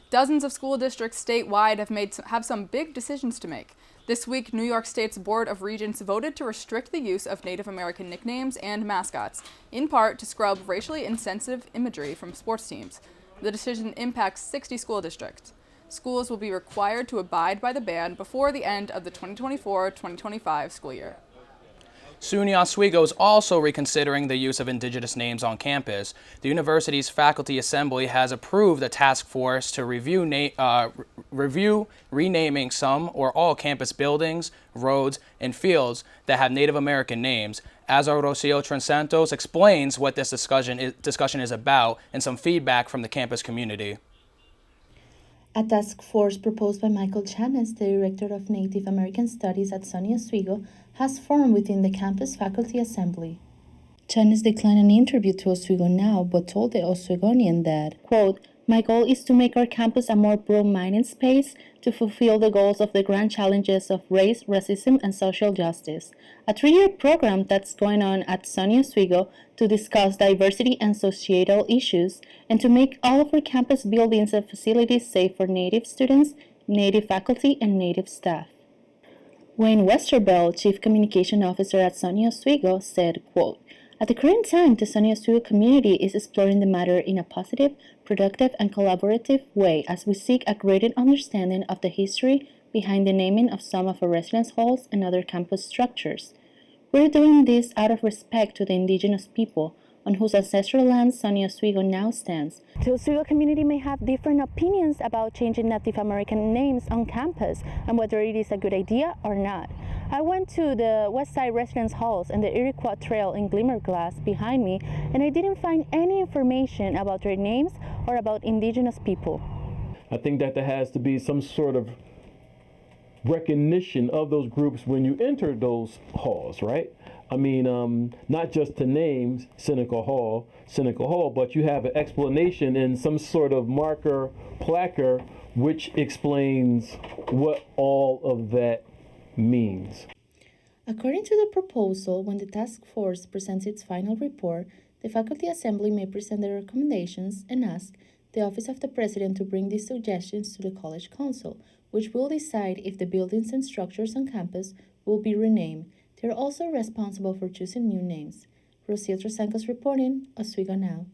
Dozens of school districts statewide have some big decisions to make. This week, New York State's Board of Regents voted to restrict the use of Native American nicknames and mascots, in part to scrub racially insensitive imagery from sports teams. The decision impacts 60 school districts. Schools will be required to abide by the ban before the end of the 2024-2025 school year. SUNY Oswego is also reconsidering the use of Indigenous names on campus. The university's faculty assembly has approved a task force to review renaming some or all campus buildings, roads, and fields that have Native American names. Azar Rocio Transantos explains what this discussion is about and some feedback from the campus community. A task force proposed by Michael Chanes, the Director of Native American Studies at SUNY Oswego, has formed within the campus faculty assembly. Chanes declined an interview to Oswego Now, but told the Oswegonian that, quote, "My goal is to make our campus a more broad-minded space to fulfill the goals of the grand challenges of race, racism, and social justice. A 3-year program that's going on at SUNY Oswego to discuss diversity and societal issues and to make all of our campus buildings and facilities safe for Native students, Native faculty, and Native staff." Wayne Westervelt, Chief Communication Officer at SUNY Oswego, said, quote, "At the current time, the SUNY Oswego community is exploring the matter in a positive, productive, and collaborative way as we seek a greater understanding of the history behind the naming of some of our residence halls and other campus structures. We're doing this out of respect to the Indigenous people on whose ancestral land SUNY Oswego now stands. The Oswego community may have different opinions about changing Native American names on campus and whether it is a good idea or not. I went to the West Side residence halls and the Iroquois Trail in Glimmerglass behind me, and I didn't find any information about their names or about Indigenous people." I think that there has to be some sort of recognition of those groups when you enter those halls, right? I mean, not just the names, Seneca Hall, but you have an explanation in some sort of marker, placard, which explains what all of that means. According to the proposal, when the task force presents its final report, the faculty assembly may present their recommendations and ask the Office of the President to bring these suggestions to the College Council, which will decide if the buildings and structures on campus will be renamed. They are also responsible for choosing new names. Rocio Trasancos reporting, Oswego Now.